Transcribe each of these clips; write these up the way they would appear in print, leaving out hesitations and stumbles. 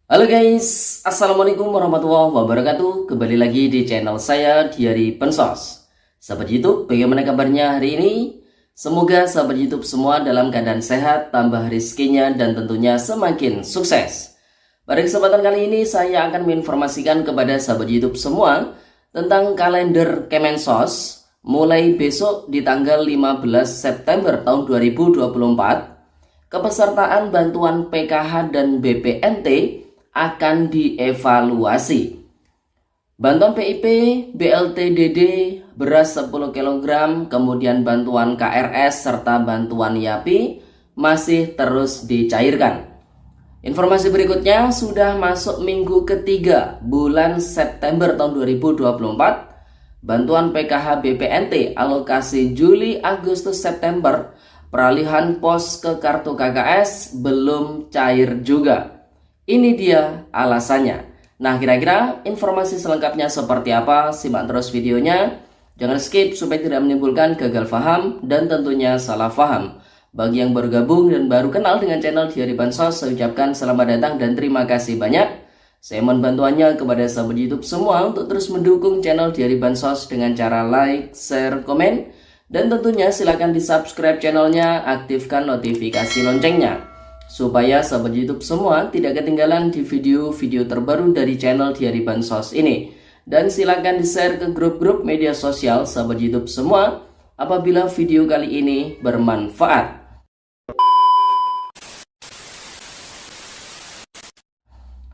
Halo guys, Assalamualaikum warahmatullahi wabarakatuh. Kembali lagi di channel saya Diari Bansos. Sahabat YouTube, bagaimana kabarnya hari ini? Semoga sahabat YouTube semua dalam keadaan sehat, tambah rezekinya, dan tentunya semakin sukses. Pada kesempatan kali ini saya akan menginformasikan kepada sahabat YouTube semua tentang kalender Kemensos mulai besok di tanggal 15 September tahun 2024. Kepesertaan bantuan PKH dan BPNT akan dievaluasi. Bantuan PIP, BLT-DD, beras 10 kg, kemudian bantuan KRS serta bantuan YAPI masih terus dicairkan. Informasi berikutnya, sudah masuk minggu ketiga bulan September tahun 2024. Bantuan PKH BPNT alokasi Juli, Agustus, September peralihan pos ke kartu KKS belum cair juga. Ini dia alasannya. Nah, kira-kira informasi selengkapnya seperti apa? Simak terus videonya. Jangan skip supaya tidak menimbulkan gagal paham dan tentunya salah paham. Bagi yang baru gabung dan baru kenal dengan channel Diari Bansos, saya ucapkan selamat datang dan terima kasih banyak. Saya mohon bantuannya kepada sahabat YouTube semua untuk terus mendukung channel Diari Bansos dengan cara like, share, komen, dan tentunya silakan di subscribe channelnya, aktifkan notifikasi loncengnya supaya sahabat YouTube semua tidak ketinggalan di video-video terbaru dari channel Diari Bansos ini. Dan silakan di-share ke grup-grup media sosial sahabat YouTube semua apabila video kali ini bermanfaat.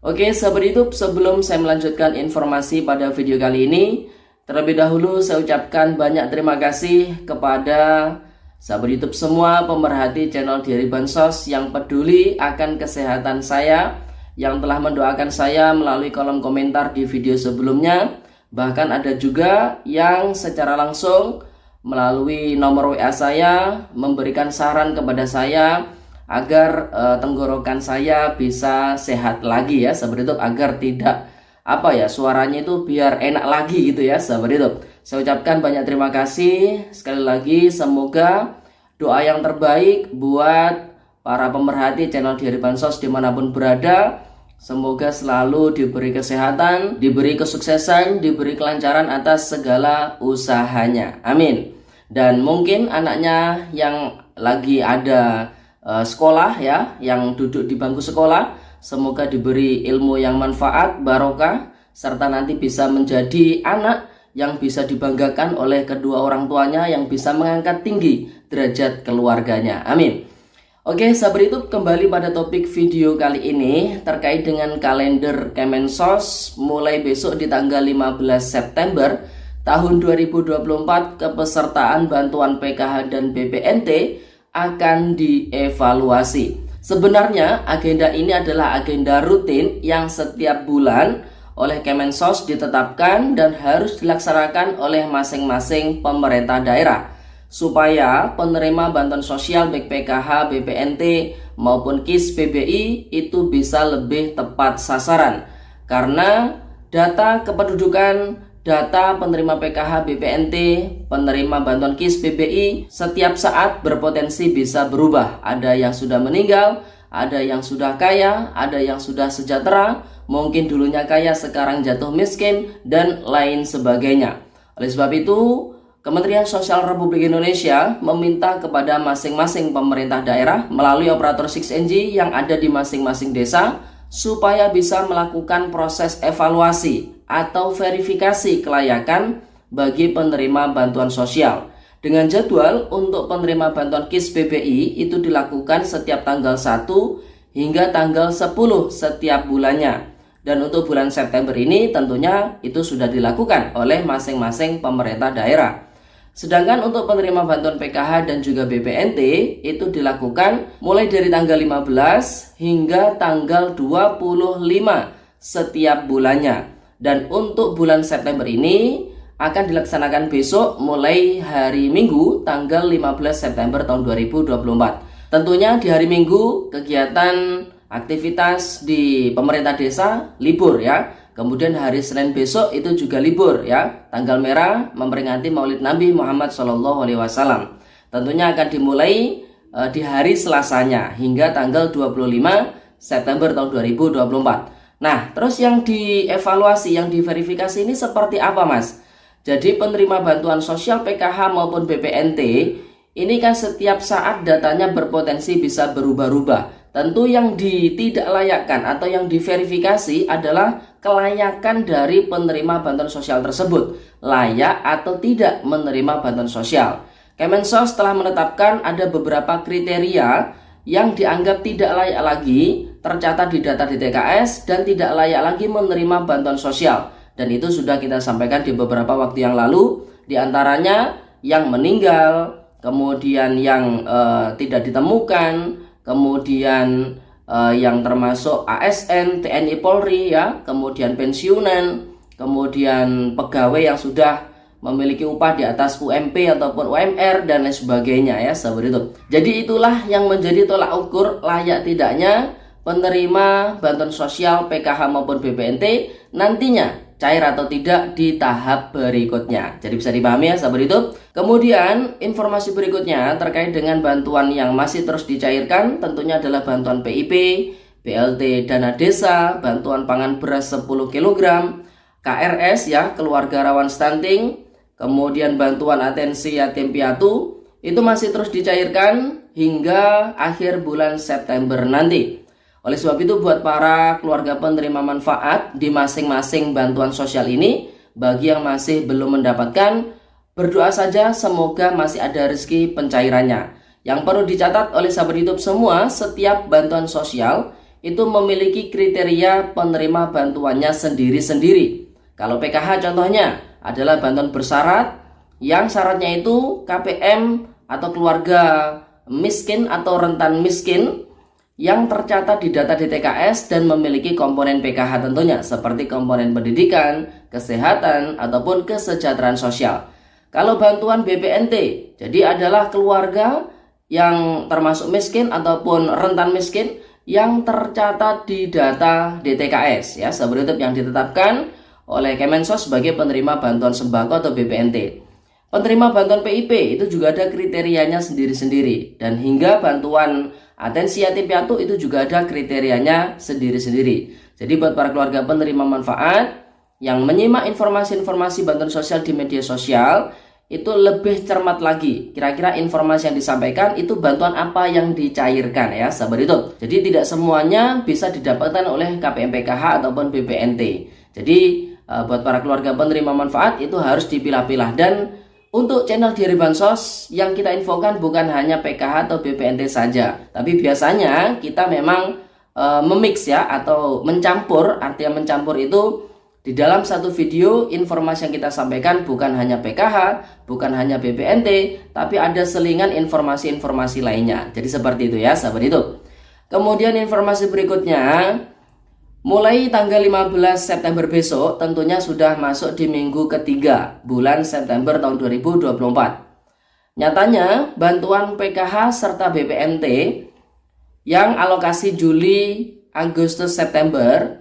Oke sahabat YouTube, sebelum saya melanjutkan informasi pada video kali ini, terlebih dahulu saya ucapkan banyak terima kasih kepada sahabat YouTube semua, pemerhati channel Diari Bansos yang peduli akan kesehatan saya, yang telah mendoakan saya melalui kolom komentar di video sebelumnya. Bahkan ada juga yang secara langsung melalui nomor WA saya memberikan saran kepada saya agar tenggorokan saya bisa sehat lagi ya sahabat YouTube, agar tidak suaranya itu biar enak lagi gitu ya sahabat YouTube. Saya ucapkan banyak terima kasih. Sekali lagi semoga doa yang terbaik buat para pemerhati channel Diari Bansos dimanapun berada. Semoga selalu diberi kesehatan, diberi kesuksesan, diberi kelancaran atas segala usahanya. Amin. Dan mungkin anaknya yang lagi ada sekolah ya, yang duduk di bangku sekolah, semoga diberi ilmu yang manfaat, barokah, serta nanti bisa menjadi anak yang bisa dibanggakan oleh kedua orang tuanya, yang bisa mengangkat tinggi derajat keluarganya. Amin. Oke sahabat YouTube, kembali pada topik video kali ini terkait dengan kalender Kemensos mulai besok di tanggal 15 September tahun 2024. Kepesertaan bantuan PKH dan BPNT akan dievaluasi. Sebenarnya agenda ini adalah agenda rutin yang setiap bulan oleh Kemensos ditetapkan dan harus dilaksanakan oleh masing-masing pemerintah daerah supaya penerima bantuan sosial baik PKH, BPNT maupun KIS PBI itu bisa lebih tepat sasaran. Karena data kependudukan, data penerima PKH, BPNT, penerima bantuan KIS PBI setiap saat berpotensi bisa berubah. Ada yang sudah meninggal, ada yang sudah kaya, ada yang sudah sejahtera, mungkin dulunya kaya sekarang jatuh miskin, dan lain sebagainya. Oleh sebab itu, Kementerian Sosial Republik Indonesia meminta kepada masing-masing pemerintah daerah melalui operator 6NG yang ada di masing-masing desa supaya bisa melakukan proses evaluasi atau verifikasi kelayakan bagi penerima bantuan sosial. Dengan jadwal untuk penerima bantuan KIS PBI itu dilakukan setiap tanggal 1 hingga tanggal 10 setiap bulannya. Dan untuk bulan September ini tentunya itu sudah dilakukan oleh masing-masing pemerintah daerah. Sedangkan untuk penerima bantuan PKH dan juga BPNT itu dilakukan mulai dari tanggal 15 hingga tanggal 25 setiap bulannya. Dan untuk bulan September ini akan dilaksanakan besok mulai hari Minggu tanggal 15 September tahun 2024. Tentunya di hari Minggu kegiatan aktivitas di pemerintah desa libur ya. Kemudian hari Senin besok itu juga libur ya. Tanggal merah memperingati Maulid Nabi Muhammad SAW. Tentunya akan dimulai di hari Selasanya hingga tanggal 25 September tahun 2024. Nah, terus yang dievaluasi, yang diverifikasi ini seperti apa, Mas? Jadi penerima bantuan sosial PKH maupun BPNT ini kan setiap saat datanya berpotensi bisa berubah-ubah. Tentu yang tidak layakkan atau yang diverifikasi adalah kelayakan dari penerima bantuan sosial tersebut, layak atau tidak menerima bantuan sosial. Kemensos telah menetapkan ada beberapa kriteria yang dianggap tidak layak lagi tercatat di data DTKS dan tidak layak lagi menerima bantuan sosial. Dan itu sudah kita sampaikan di beberapa waktu yang lalu, diantaranya yang meninggal, kemudian yang tidak ditemukan, kemudian yang termasuk ASN, TNI Polri ya, kemudian pensiunan, kemudian pegawai yang sudah memiliki upah di atas UMP ataupun UMR dan lain sebagainya ya, seperti itu. Jadi itulah yang menjadi tolak ukur layak tidaknya penerima bantuan sosial PKH maupun BPNT nantinya cair atau tidak di tahap berikutnya. Jadi bisa dipahami ya, sahabat YouTube. Kemudian informasi berikutnya terkait dengan bantuan yang masih terus dicairkan tentunya adalah bantuan PIP, BLT dana desa, bantuan pangan beras 10 kg, KRS ya, keluarga rawan stunting, kemudian bantuan atensi yatim piatu itu masih terus dicairkan hingga akhir bulan September nanti. Oleh sebab itu buat para keluarga penerima manfaat di masing-masing bantuan sosial ini, bagi yang masih belum mendapatkan, berdoa saja semoga masih ada rezeki pencairannya. Yang perlu dicatat oleh sahabat YouTube semua, setiap bantuan sosial itu memiliki kriteria penerima bantuannya sendiri-sendiri. Kalau PKH contohnya adalah bantuan bersyarat yang syaratnya itu KPM atau keluarga miskin atau rentan miskin yang tercatat di data DTKS dan memiliki komponen PKH tentunya seperti komponen pendidikan, kesehatan, ataupun kesejahteraan sosial. Kalau bantuan BPNT, jadi adalah keluarga yang termasuk miskin ataupun rentan miskin yang tercatat di data DTKS ya, seperti itu yang ditetapkan oleh Kemensos sebagai penerima bantuan sembako atau BPNT. Penerima bantuan PIP itu juga ada kriterianya sendiri-sendiri, dan hingga bantuan atensi yatim piatu itu juga ada kriterianya sendiri-sendiri. Jadi buat para keluarga penerima manfaat yang menyimak informasi-informasi bantuan sosial di media sosial itu lebih cermat lagi. Kira-kira informasi yang disampaikan itu bantuan apa yang dicairkan ya, sahabat itu. Jadi tidak semuanya bisa didapatkan oleh KPM PKH ataupun BPNT. Jadi buat para keluarga penerima manfaat itu harus dipilah-pilah. Dan untuk channel Diari Bansos yang kita infokan bukan hanya PKH atau BPNT saja, tapi biasanya kita memang memix ya, atau mencampur. Artinya mencampur itu di dalam satu video informasi yang kita sampaikan bukan hanya PKH, bukan hanya BPNT, tapi ada selingan informasi-informasi lainnya. Jadi seperti itu ya, sahabat itu. Kemudian informasi berikutnya, mulai tanggal 15 September besok tentunya sudah masuk di minggu ketiga bulan September tahun 2024. Nyatanya bantuan PKH serta BPNT yang alokasi Juli, Agustus, September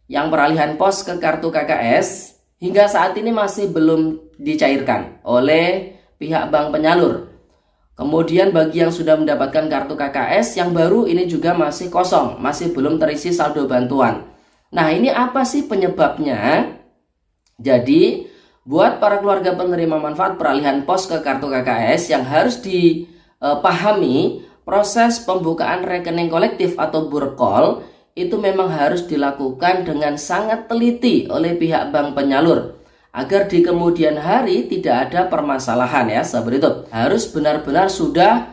yang peralihan pos ke kartu KKS hingga saat ini masih belum dicairkan oleh pihak bank penyalur. Kemudian bagi yang sudah mendapatkan kartu KKS yang baru ini juga masih kosong, masih belum terisi saldo bantuan. Nah, ini apa sih penyebabnya? Jadi buat para keluarga penerima manfaat peralihan pos ke kartu KKS yang harus dipahami, proses pembukaan rekening kolektif atau burkol itu memang harus dilakukan dengan sangat teliti oleh pihak bank penyalur agar di kemudian hari tidak ada permasalahan ya, seperti itu. Harus benar-benar sudah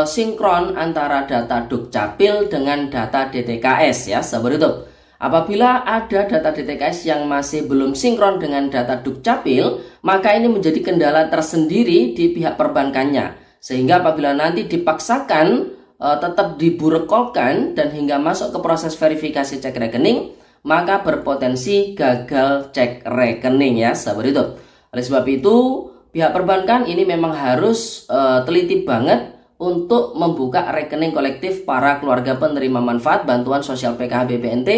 sinkron antara data Dukcapil dengan data DTKS ya, seperti itu. Apabila ada data DTKS yang masih belum sinkron dengan data Dukcapil, maka ini menjadi kendala tersendiri di pihak perbankannya. Sehingga apabila nanti dipaksakan tetap diburekolkan dan hingga masuk ke proses verifikasi cek rekening, maka berpotensi gagal cek rekening ya, sahabat itu. Oleh sebab itu, pihak perbankan ini memang harus teliti banget untuk membuka rekening kolektif para keluarga penerima manfaat bantuan sosial PKH BPNT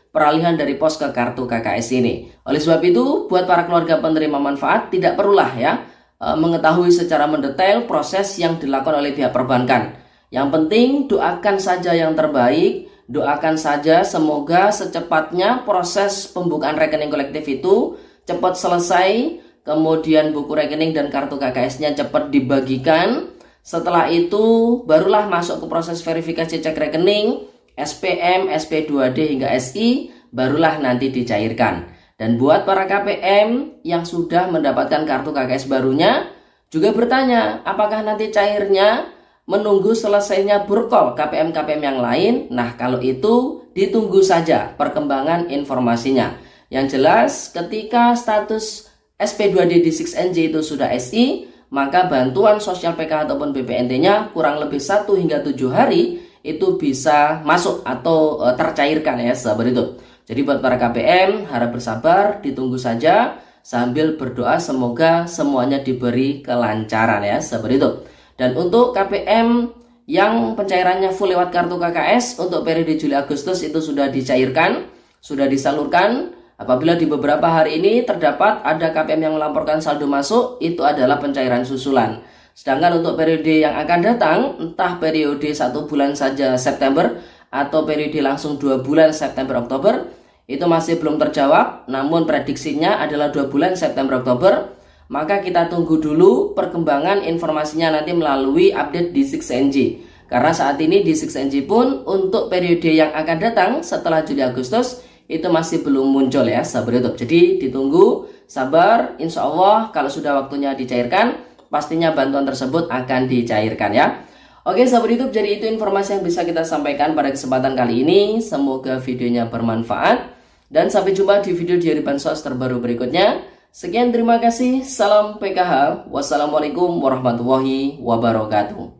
peralihan dari pos ke kartu KKS ini. Oleh sebab itu, buat para keluarga penerima manfaat tidak perlulah ya mengetahui secara mendetail proses yang dilakukan oleh pihak perbankan. Yang penting doakan saja yang terbaik Doakan saja semoga secepatnya proses pembukaan rekening kolektif itu cepat selesai, kemudian buku rekening dan kartu KKS-nya cepat dibagikan. Setelah itu barulah masuk ke proses verifikasi cek rekening, SPM, SP2D hingga SI, barulah nanti dicairkan. Dan buat para KPM yang sudah mendapatkan kartu KKS barunya juga bertanya, apakah nanti cairnya menunggu selesainya burkol KPM-KPM yang lain? Nah, kalau itu ditunggu saja perkembangan informasinya. Yang jelas ketika status SP2D di 6NJ itu sudah SI, maka bantuan sosial PK ataupun BPNT-nya kurang lebih 1 hingga 7 hari itu bisa masuk atau tercairkan ya sahabat itu. Jadi buat para KPM harap bersabar, ditunggu saja sambil berdoa semoga semuanya diberi kelancaran ya sahabat itu. Dan untuk KPM yang pencairannya full lewat kartu KKS untuk periode Juli Agustus itu sudah dicairkan, sudah disalurkan. Apabila di beberapa hari ini terdapat ada KPM yang melaporkan saldo masuk, itu adalah pencairan susulan. Sedangkan untuk periode yang akan datang, entah periode 1 bulan saja September atau periode langsung 2 bulan September-Oktober, itu masih belum terjawab. Namun prediksinya adalah 2 bulan September-Oktober. Maka kita tunggu dulu perkembangan informasinya nanti melalui update di 6NJ. Karena saat ini di 6NJ pun untuk periode yang akan datang setelah Juli Agustus itu masih belum muncul ya sahabat YouTube. Jadi ditunggu, sabar, insya Allah kalau sudah waktunya dicairkan pastinya bantuan tersebut akan dicairkan ya. Oke sahabat YouTube, jadi itu informasi yang bisa kita sampaikan pada kesempatan kali ini. Semoga videonya bermanfaat dan sampai jumpa di video diari bansos terbaru berikutnya. Sekian, terima kasih. Salam PKH. Wassalamualaikum warahmatullahi wabarakatuh.